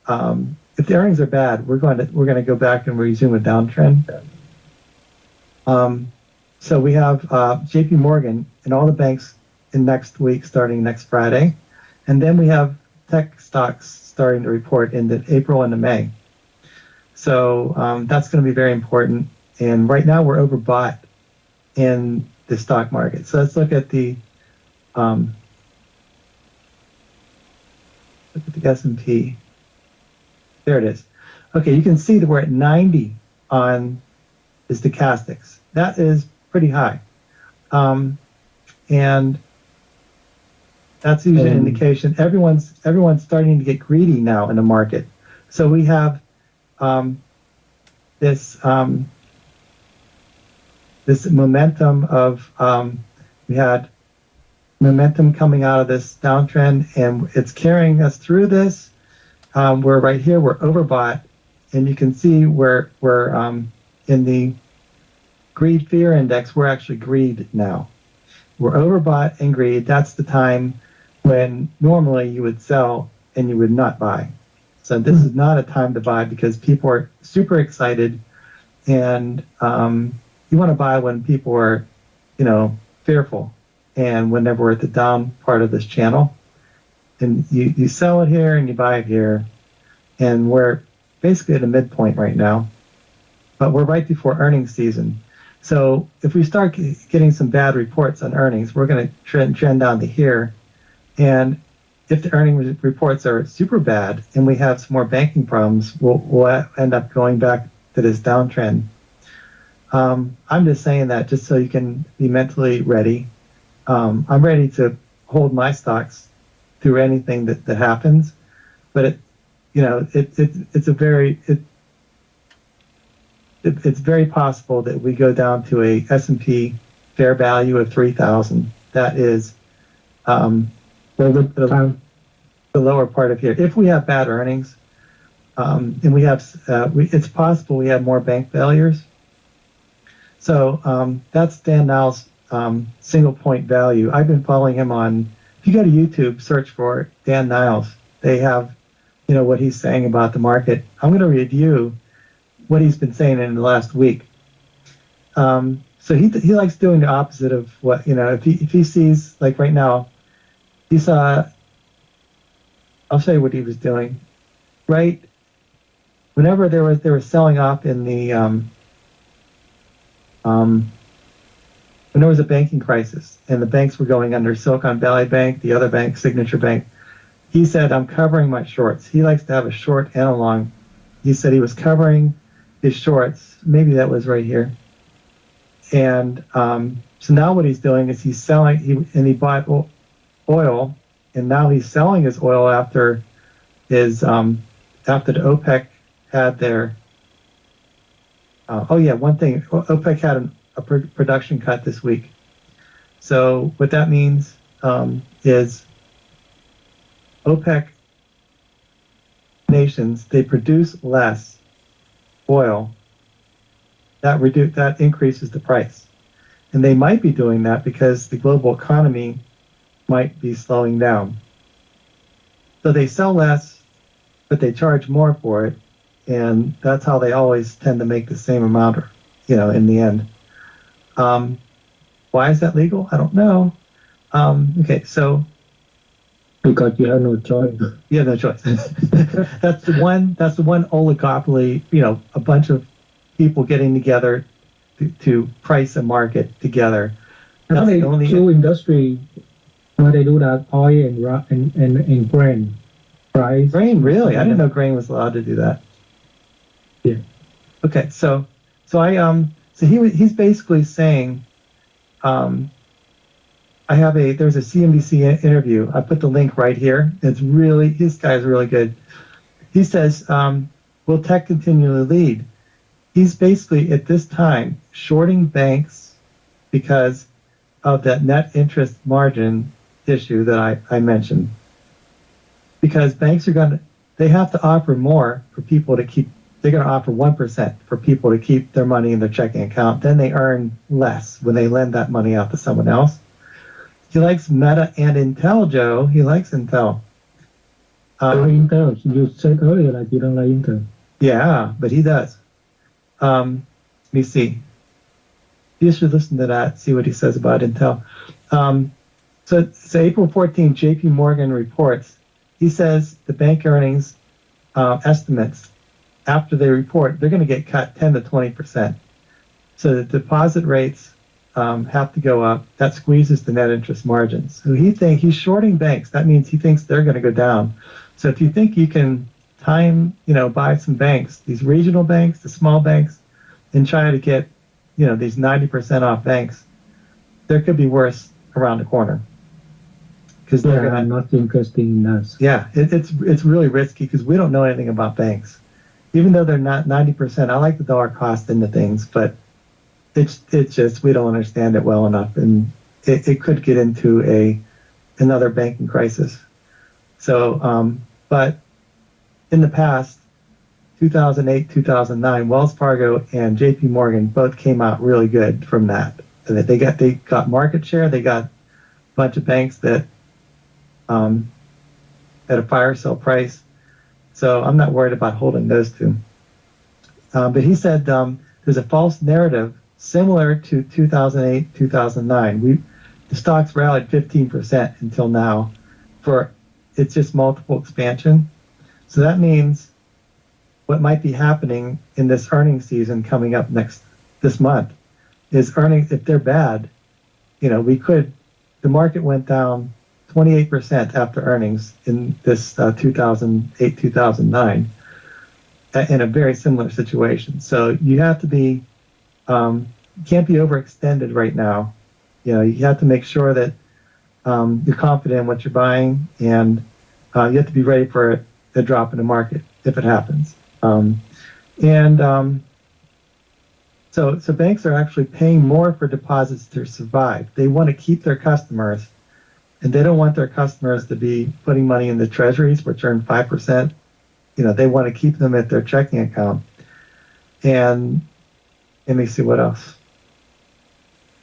if the earnings are bad, we're going to go back and resume a downtrend. So we have J.P. Morgan and all the banks in next week, starting next Friday, and then we have tech stocks starting to report into April and May. So that's going to be very important. And right now we're overbought in the stock market. So let's look at the S&P. There it is. Okay, you can see that we're at 90 on the Stochastics. That is pretty high. And that's usually an indication everyone's starting to get greedy now in the market. So we have this momentum of we had momentum coming out of this downtrend, and it's carrying us through this. We're right here. We're overbought, and you can see we're in the greed fear index. We're actually greed now. We're overbought and greed. That's the time when normally you would sell and you would not buy. So this is not a time to buy because people are super excited, and you want to buy when people are, fearful, and whenever we're at the down part of this channel, and you sell it here and you buy it here, and we're basically at a midpoint right now, but we're right before earnings season. So if we start getting some bad reports on earnings, we're going to trend down to here. And if the earnings reports are super bad and we have some more banking problems, we'll end up going back to this downtrend. I'm just saying that just so you can be mentally ready. I'm ready to hold my stocks through anything that happens, but it's very possible that we go down to a S&P fair value of 3,000. That is the lower part of here. If we have bad earnings, and we have, it's possible we have more bank failures. So that's Dan Niles' single point value. I've been following him on. If you go to YouTube, search for Dan Niles. They have, what he's saying about the market. I'm going to review what he's been saying in the last week. So he likes doing the opposite of what, if he sees, like right now, he saw, I'll show you what he was doing. Right, whenever they were selling off in the, when there was a banking crisis and the banks were going under, Silicon Valley Bank, the other bank, Signature Bank, he said, I'm covering my shorts. He likes to have a short and a long. He said he was covering his shorts. Maybe that was right here. And so now what he's doing is he's selling, he bought oil, and now he's selling his oil after his, after the OPEC had their, one thing, OPEC had a production cut this week. So what that means is OPEC nations, they produce less oil. That increases the price. And they might be doing that because the global economy might be slowing down. So they sell less, but they charge more for it. And that's how they always tend to make the same amount, in the end. Why is that legal? I don't know. Okay, so because you have no choice. You have no choice. That's the one oligopoly. A bunch of people getting together to price a market together. That's the only two industry where they do that: oil and grain. Price. Grain, really? I didn't know grain was allowed to do that. Yeah. Okay, so he's basically saying, there's a CNBC interview. I put the link right here. This guy's really good. He says, will tech continually lead? He's basically at this time shorting banks because of that net interest margin issue that I mentioned. Because banks they have to offer more for people to keep. They're going to offer 1% for people to keep their money in their checking account. Then they earn less when they lend that money out to someone else. He likes Meta and Intel, Joe. He likes Intel. Intel. You said earlier that you don't like Intel. Yeah, but he does. Let me see. You should listen to that, see what he says about Intel. So April 14th, JP Morgan reports. He says the bank earnings estimates, after they report, they're going to get cut 10 to 20%. So the deposit rates have to go up. That squeezes the net interest margins. So he's shorting banks. That means he thinks they're going to go down. So if you think you can buy some banks, these regional banks, the small banks, and try to get, these 90% off banks, there could be worse around the corner. Because they're not interested in us. Yeah, it's really risky because we don't know anything about banks. Even though they're not 90%, I like the dollar cost into things, but it's just we don't understand it well enough, and it could get into another banking crisis. So, but in the past, 2008, 2009, Wells Fargo and JP Morgan both came out really good from that. They got market share. They got a bunch of banks that at a fire sale price. So I'm not worried about holding those two. But he said there's a false narrative similar to 2008, 2009. The stocks rallied 15% until now. It's just multiple expansion. So that means what might be happening in this earnings season coming up this month is earnings, if they're bad, the market went down 28% after earnings in this 2008, 2009 in a very similar situation. So you have to be, you can't be overextended right now. You have to make sure that you're confident in what you're buying, and you have to be ready for a drop in the market if it happens. So banks are actually paying more for deposits to survive. They want to keep their customers, and they don't want their customers to be putting money in the treasuries, which earn 5%. They want to keep them at their checking account. And let me see what else.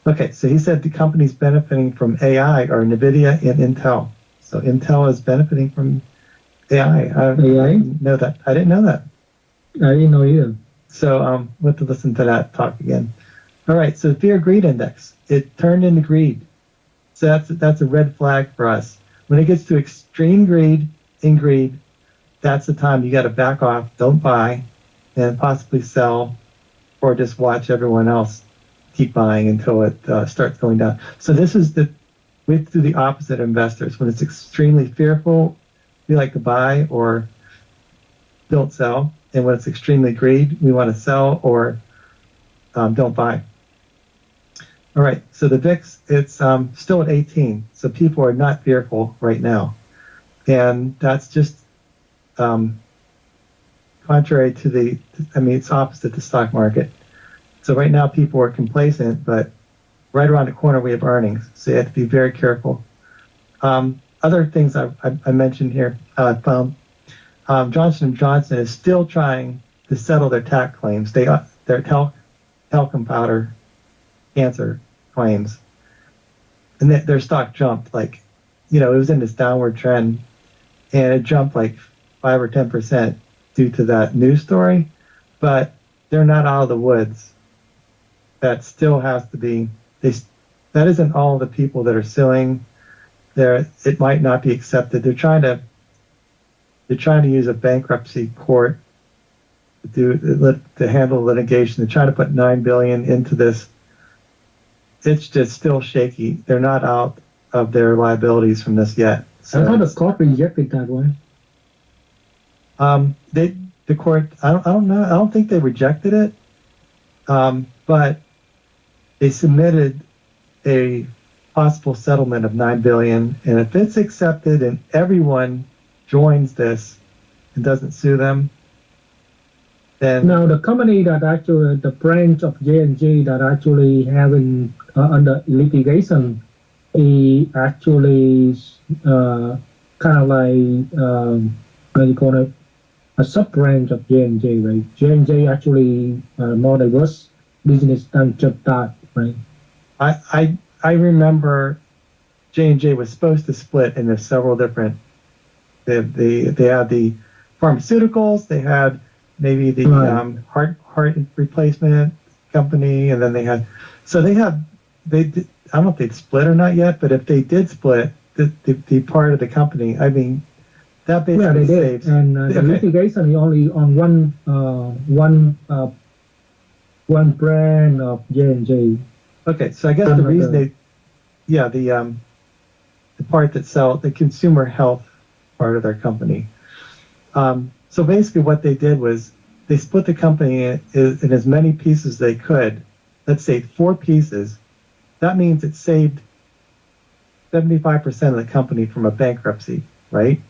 Okay, so he said the companies benefiting from AI are NVIDIA and Intel. So Intel is benefiting from AI. I didn't know that. I didn't know that. I didn't know either. So we'll have to listen to that talk again. All right, so fear greed index. It turned into greed. So that's a red flag for us. When it gets to extreme greed, that's the time you got to back off, don't buy, and possibly sell, or just watch everyone else keep buying until it starts going down. So this is we have to do the opposite of investors. When it's extremely fearful, we like to buy or don't sell. And when it's extremely greed, we want to sell or don't buy. All right, so the VIX, it's still at 18. So people are not fearful right now. And that's just contrary to it's opposite the stock market. So right now people are complacent, but right around the corner we have earnings. So you have to be very careful. Other things I mentioned here, I found Johnson & Johnson is still trying to settle their tax claims. Their talcum powder cancer claims. And their stock jumped it was in this downward trend, and it jumped like 5 or 10% due to that news story. But they're not out of the woods. That still has to be, that isn't all the people that are suing. It might not be accepted. They're trying to use a bankruptcy court to handle litigation. They're trying to put $9 billion into this. It's just still shaky. They're not out of their liabilities from this yet. So I thought the court rejected that one. The court, I don't know. I don't think they rejected it, but they submitted a possible settlement of $9 billion, and if it's accepted and everyone joins this and doesn't sue them, then now the company that actually the branch of J&J that actually having under litigation, he actually kind of like what do you call it, a sub branch of J&J, right? J&J actually more diverse business than just that, right? I remember J&J was supposed to split into several different. They had the pharmaceuticals, they had maybe the heart replacement company, and then they had. So they did, I don't know if they'd split or not yet, but if they did split, the part of the company, I mean, that basically they did. saves. And the litigation is only on one brand of J&J. Okay, so I guess the reason the part that sells the consumer health part of their company. So basically what they did was they split the company in as many pieces as they could. Let's say 4 pieces. That means it saved 75% of the company from a bankruptcy, right?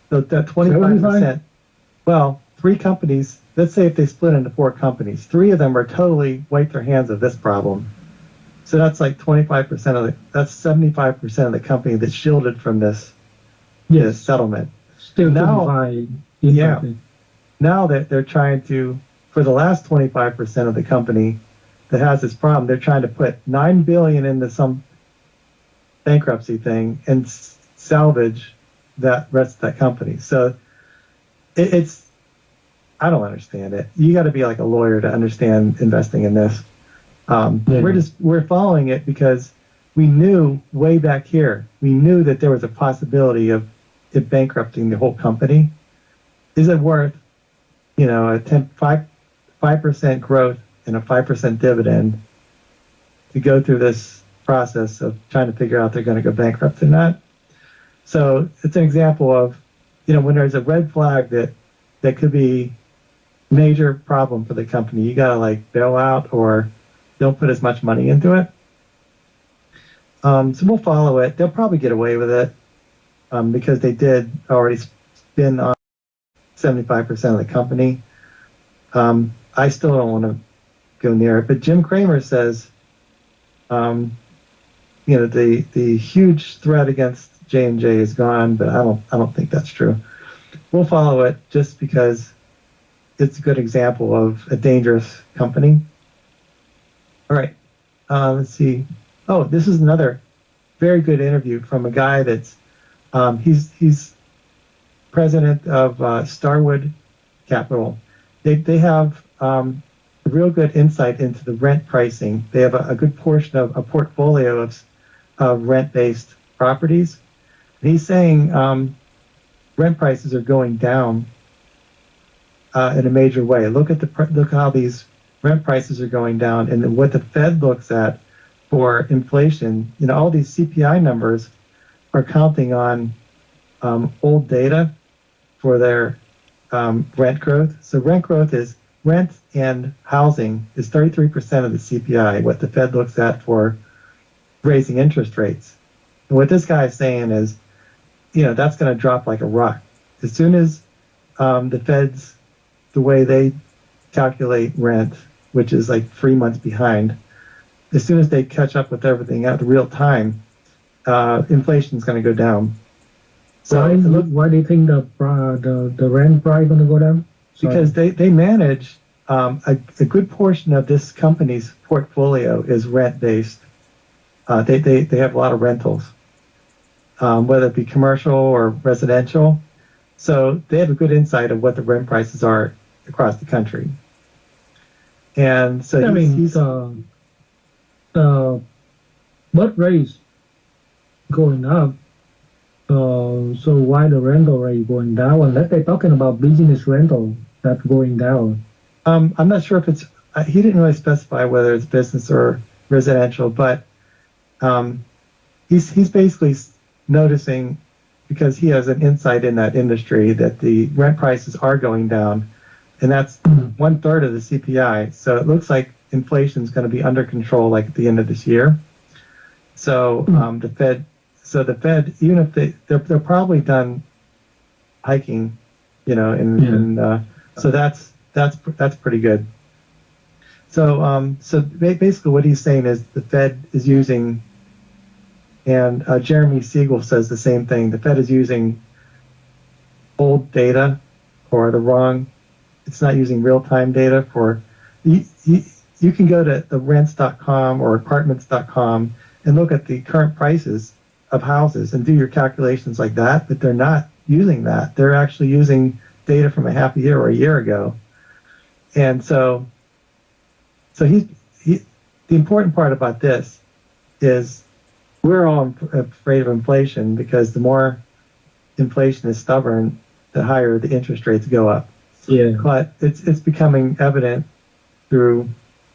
So that 25%, well, 3 companies, let's say if they split into 4 companies, 3 of them are totally wipe their hands of this problem. So that's like 25% that's 75% of the company that's shielded from this settlement. Still now, now that they're trying to, for the last 25% of the company that has this problem, they're trying to put $9 billion into some bankruptcy thing and salvage that rest of that company. So it's, I don't understand it. You got to be like a lawyer to understand investing in this. We're following it because we knew way back here, we knew that there was a possibility of it bankrupting the whole company. Is it worth, a 5% growth and a 5% dividend to go through this process of trying to figure out if they're going to go bankrupt or not. So it's an example of, when there's a red flag that could be major problem for the company, you got to like bail out or don't put as much money into it. So we'll follow it. They'll probably get away with it because they did already spin on 75% of the company. I still don't want to go near it. But Jim Cramer says, the huge threat against J&J is gone, but I don't think that's true. We'll follow it just because it's a good example of a dangerous company. All right, let's see. Oh, this is another very good interview from a guy that's he's president of Starwood Capital. They have a real good insight into the rent pricing. They have a good portion of a portfolio of rent-based properties. And he's saying rent prices are going down in a major way. Look how these rent prices are going down, and then what the Fed looks at for inflation. All these CPI numbers are counting on old data for their rent growth. So rent growth is rent and housing is 33% of the CPI, what the Fed looks at for raising interest rates. And what this guy is saying is, that's going to drop like a rock. As soon as the Fed's, the way they calculate rent, which is like 3 months behind, as soon as they catch up with everything at real time, inflation is going to go down. So why do you think the rent price going to go down? Because they manage a good portion of this company's portfolio is rent-based. They have a lot of rentals, whether it be commercial or residential. So they have a good insight of what the rent prices are across the country. And so birth rates going up. So why the rental rate going down? Unless they're talking about business rental that's going down. I'm not sure if it's. He didn't really specify whether it's business or residential, but he's basically noticing, because he has an insight in that industry, that the rent prices are going down, and that's 1/3 of the CPI. So it looks like inflation is going to be under control, like at the end of this year. So the Fed, even if they're probably done hiking, so that's pretty good. So basically what he's saying is the Fed is using, and Jeremy Siegel says the same thing. The Fed is using old data or it's not using real-time data for. You can go to the rents.com or apartments.com and look at the current prices of houses and do your calculations like that, but they're not using that. They're actually using data from a half a year or a year ago. And so the important part about this is we're all afraid of inflation, because the more inflation is stubborn, the higher the interest rates go up. Yeah. But it's becoming evident through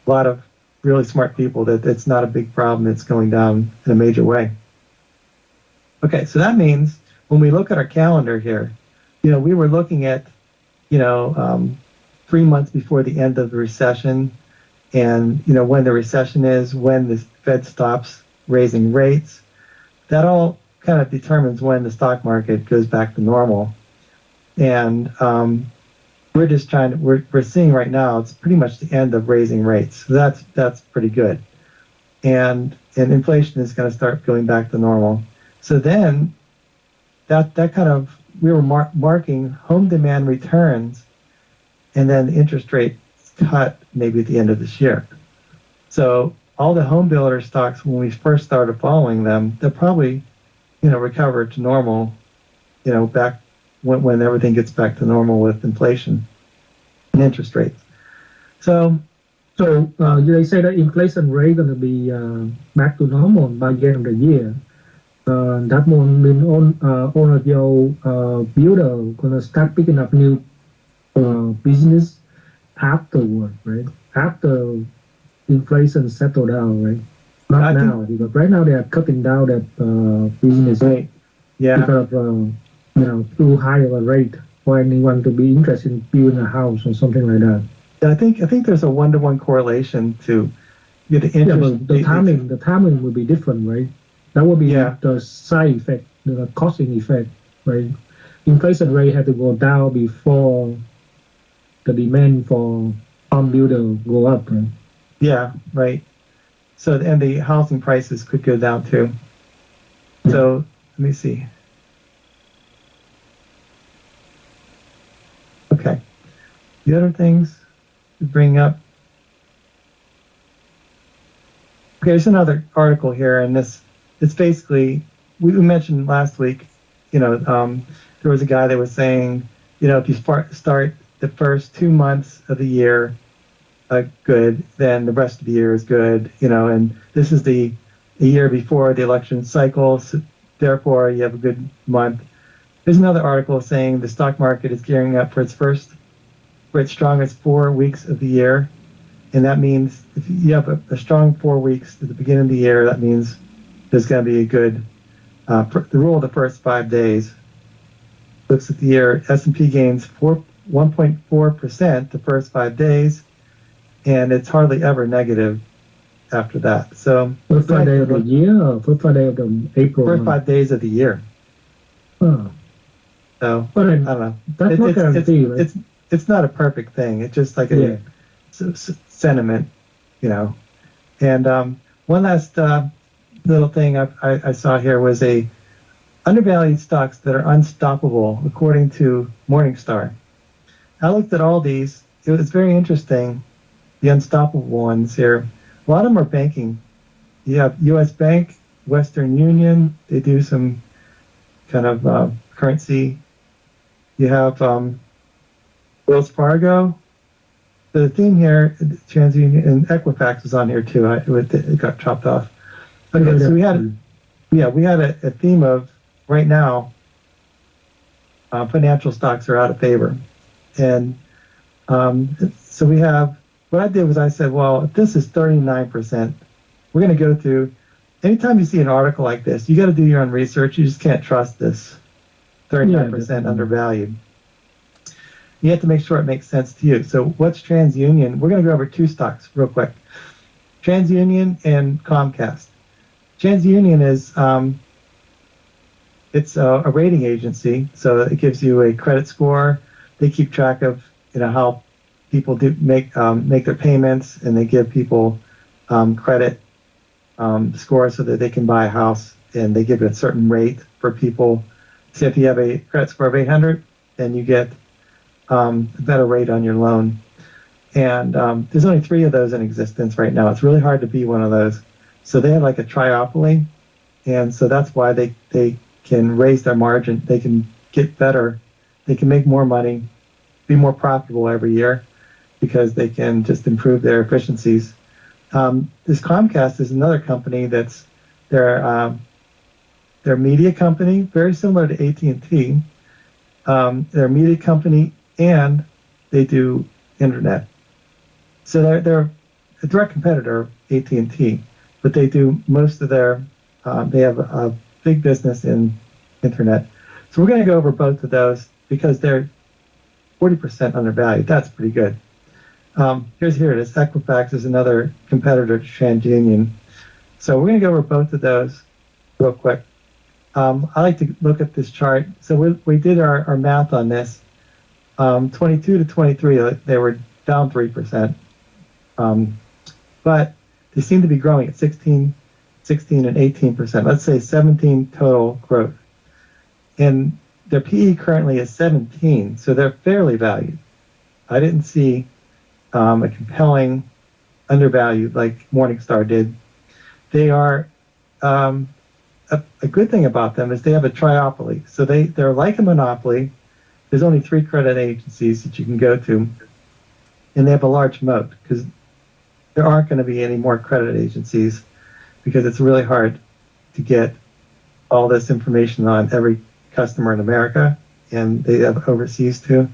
a lot of really smart people that it's not a big problem. It's going down in a major way. Okay, so that means when we look at our calendar here, we were looking at, 3 months before the end of the recession, and, when the recession is, when the Fed stops raising rates. That all kind of determines when the stock market goes back to normal. And we're just we're seeing right now, it's pretty much the end of raising rates. So that's pretty good. And inflation is going to start going back to normal. So then that kind of, we were marking home demand returns, and then the interest rate cut maybe at the end of this year. So all the home builder stocks, when we first started following them, they'll probably, recover to normal, back when everything gets back to normal with inflation and interest rates. So they say that inflation rate going to be back to normal by the end of the year. That won't mean all of your builder going to start picking up new business afterward, right? After inflation settle down, right? Not I think now, because right now they are cutting down that business right. Yeah, because of too high of a rate for anyone to be interested in building a house or something like that. I think there's a 1-to-1 correlation to the Yeah, interest. but the timing will be different, right? That will be Yeah, the side effect, the causing effect, right? Inflation rate had to go down before the demand for home builder go up, right? yeah, right. So and the housing prices could go down too. Yeah. So let me see. Okay, the other things to bring up. Okay, there's another article here, and this it's basically we mentioned last week. There was a guy that was saying, if you start the first 2 months of the year good, then the rest of the year is good. And this is the year before the election cycle, so therefore you have a good month. There's another article saying the stock market is gearing up for its strongest 4 weeks of the year. And that means if you have a strong 4 weeks at the beginning of the year, that means there's going to be a good, the rule of the first 5 days looks at the year, S&P gains 1.4% the first 5 days, and it's hardly ever negative after that. So First Friday of the year or first Friday of the April first month? 5 days of the year. Oh. So But I don't know. that's not guaranteed, right? It's not a perfect thing. It's just like Yeah. sentiment, you know. And one last little thing I saw here was a undervalued stocks that are unstoppable according to Morningstar. I looked at all these. It was very interesting. The unstoppable ones here. A lot of them are banking. You have U.S. Bank, Western Union. They do some kind of currency. You have Wells Fargo. The theme here, TransUnion and Equifax was on here too. It got chopped off. Okay, so we had a theme of right now. Financial stocks are out of favor, and so we have. What I did was I said, well, if this is 39%, we're going to go through. Anytime you see an article like this, you got to do your own research. You just can't trust this 39% undervalued. You have to make sure it makes sense to you. So what's TransUnion? We're going to go over two stocks real quick. TransUnion and Comcast. TransUnion is it's a rating agency, so it gives you a credit score. They keep track of how people do make their payments, and they give people credit score so that they can buy a house, and they give it a certain rate for people. So if you have a credit score of 800, then you get a better rate on your loan. And there's only 3 of those in existence right now. It's really hard to be one of those. So they have like a triopoly, and so that's why they can raise their margin. They can get better. They can make more money, be more profitable every year because they can just improve their efficiencies. This Comcast is another company that's their media company, very similar to AT&T. They're a media company and they do internet. So they're a direct competitor of AT&T, but they do most of their. They have a big business in internet. So we're going to go over both of those because they're 40% undervalued. That's pretty good. Here it is. Equifax is another competitor to TransUnion. So we're going to go over both of those real quick. I like to look at this chart. So we did our math on this. 22 to 23, they were down 3%. But they seem to be growing at 16 and 18%. Let's say 17 total growth. And their PE currently is 17, so they're fairly valued. I didn't see a compelling undervalued like Morningstar did. They are a good thing about them is they have a triopoly. So they're like a monopoly. There's only 3 credit agencies that you can go to, and they have a large moat because there aren't going to be any more credit agencies because it's really hard to get all this information on every customer in America, and they have overseas too.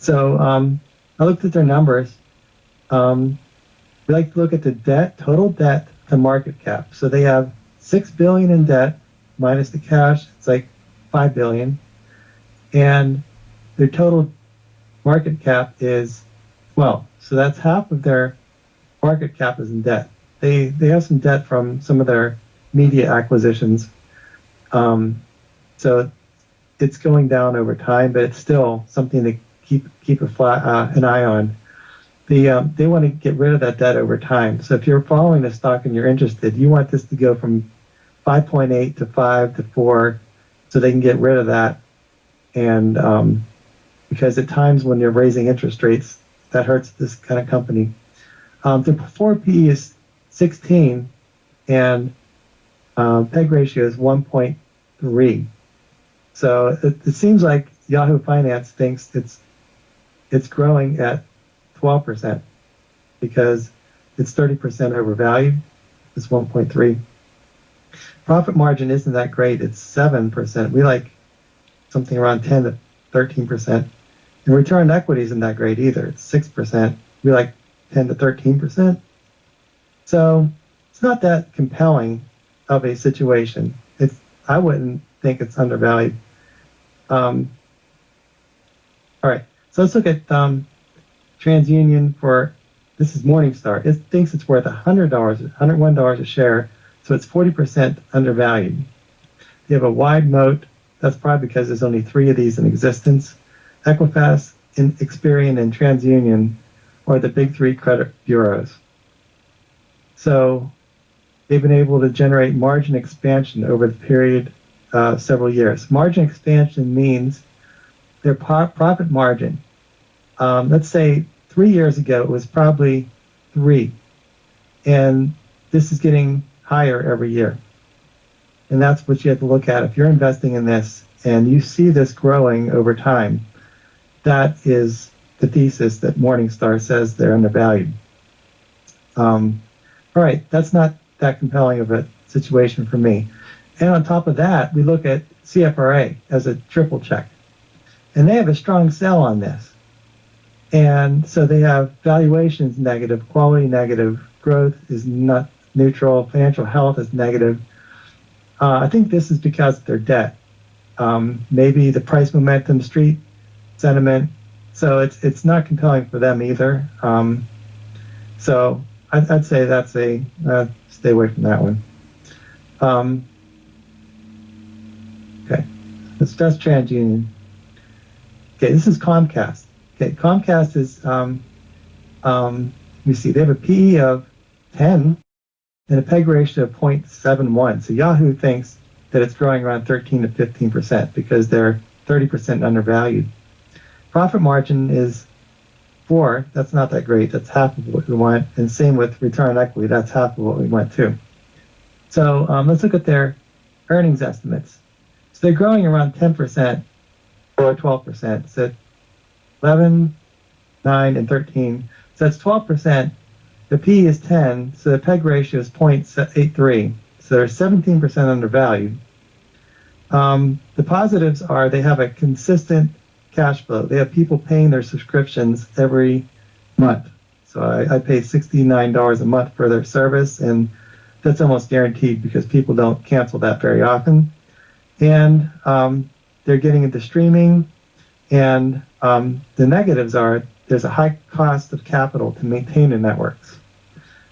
So I looked at their numbers. We like to look at the total debt to market cap. So they have $6 billion in debt minus the cash. It's like $5 billion, and their total market cap is 12. So that's half of their market cap is in debt. They have some debt from some of their media acquisitions. So it's going down over time, but it's still something to keep an eye on. They want to get rid of that debt over time. So if you're following the stock and you're interested, you want this to go from 5.8 to 5 to 4, so they can get rid of that. And because at times when you're raising interest rates, that hurts this kind of company. The 4 PE is 16, and PEG ratio is 1.3. So it seems like Yahoo Finance thinks it's growing at 12% because it's 30% overvalued. It's 1.3. Profit margin isn't that great. It's 7%. We like something around 10 to 13%. And return on equity isn't that great either. It's 6%. We like 10 to 13%. So it's not that compelling of a situation. I wouldn't think it's undervalued. All right, so let's look at TransUnion this is Morningstar. It thinks it's worth $101 a share, so it's 40% undervalued. You have a wide moat. That's probably because there's only 3 of these in existence. Equifax, Experian, and TransUnion are the big 3 credit bureaus. So they've been able to generate margin expansion over the period several years. Margin expansion means their profit margin. Let's say 3 years ago it was probably 3, and this is getting higher every year. And that's what you have to look at. If you're investing in this and you see this growing over time, that is the thesis that Morningstar says they're undervalued. All right, that's not that compelling of a situation for me. And on top of that, we look at CFRA as a triple check. And they have a strong sell on this. And so they have valuations negative, quality negative, growth is not neutral, financial health is negative. I think this is because of their debt. Maybe the price momentum, street sentiment. So it's not compelling for them either. So I'd say that's stay away from that one. Okay, that's TransUnion. Okay, this is Comcast. Okay, Comcast is, let me see, they have a PE of 10 and a PEG ratio of 0.71. So Yahoo thinks that it's growing around 13 to 15% because they're 30% undervalued. Profit margin is 4. That's not that great. That's half of what we want. And same with return on equity. That's half of what we want too. So let's look at their earnings estimates. So they're growing around 10% or 12%. So 11, 9, and 13. So that's 12%. The P is 10, so the PEG ratio is 0.83. So they're 17% undervalued. The positives are they have a consistent cash flow. They have people paying their subscriptions every month. So I pay $69 a month for their service, and that's almost guaranteed because people don't cancel that very often. And they're getting into streaming, and the negatives are there's a high cost of capital to maintain the networks.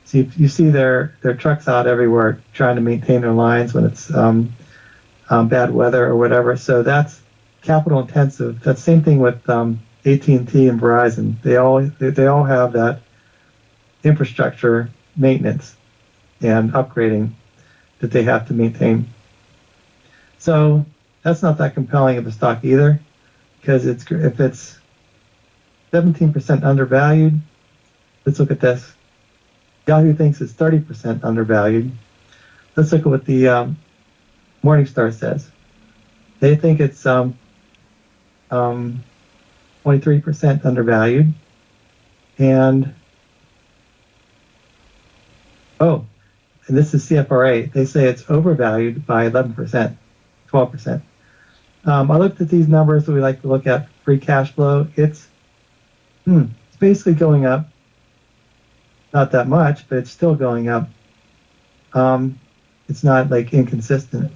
So you see their trucks out everywhere trying to maintain their lines when it's bad weather or whatever. So that's capital intensive. That's the same thing with AT&T and Verizon. They all have that infrastructure maintenance and upgrading that they have to maintain. So that's not that compelling of a stock either, because if it's 17% undervalued, let's look at this. Yahoo thinks it's 30% undervalued. Let's look at what the Morningstar says. They think it's 23% undervalued. And this is CFRA. They say it's overvalued by 11%, 12%. I looked at these numbers that we like to look at. Free cash flow, it's It's basically going up. Not that much, but it's still going up. It's not like inconsistent.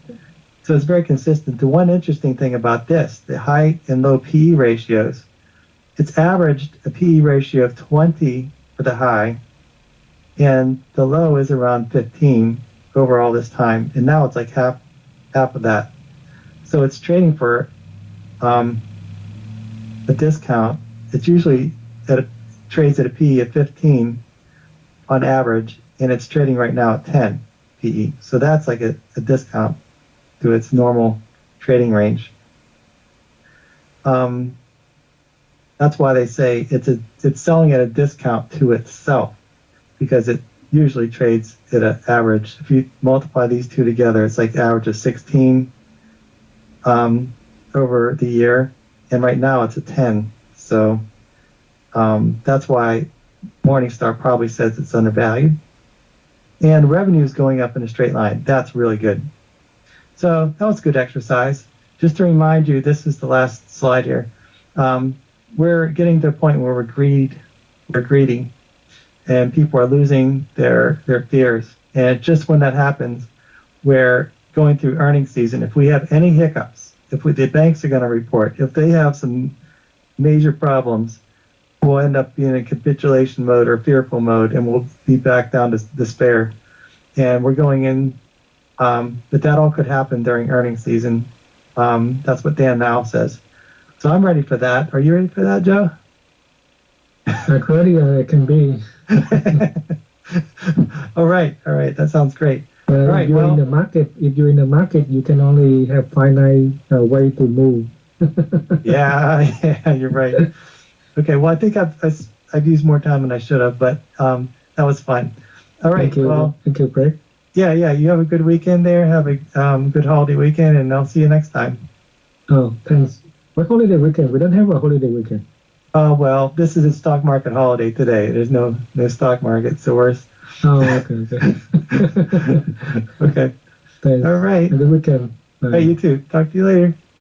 So it's very consistent. The one interesting thing about this, the high and low PE ratios, it's averaged a PE ratio of 20 for the high, and the low is around 15 over all this time. And now it's like half of that. So it's trading for a discount. It's usually trades at a PE of 15 on average, and it's trading right now at 10 PE. So that's like a discount to its normal trading range. That's why they say it's selling at a discount to itself, because it usually trades at an average. If you multiply these two together, it's like average of 16 over the year, and right now it's a 10. So that's why Morningstar probably says it's undervalued. And revenue is going up in a straight line. That's really good. So that was good exercise. Just to remind you, this is the last slide here. We're getting to a point where we're greedy, and people are losing their fears. And just when that happens, we're going through earnings season. If we have any hiccups, the banks are going to report, if they have some major problems, we'll end up being in capitulation mode or fearful mode, and we'll be back down to despair. And we're going in, but that all could happen during earnings season. That's what Dan now says. So I'm ready for that. Are you ready for that, Joe? As ready as I can be. All right. That sounds great. All right. If you're in the market, you can only have finite way to move. Yeah, you're right. Okay, well, I think I've used more time than I should have, but that was fun. All right. Thank you, Greg. Yeah. You have a good weekend there. Have a good holiday weekend, and I'll see you next time. Oh, thanks. What holiday weekend? We don't have a holiday weekend. Oh, well, this is a stock market holiday today. There's no stock market, so we're... Oh, okay. Okay. Thanks. All right. Have a good weekend. Hey, you too. Talk to you later.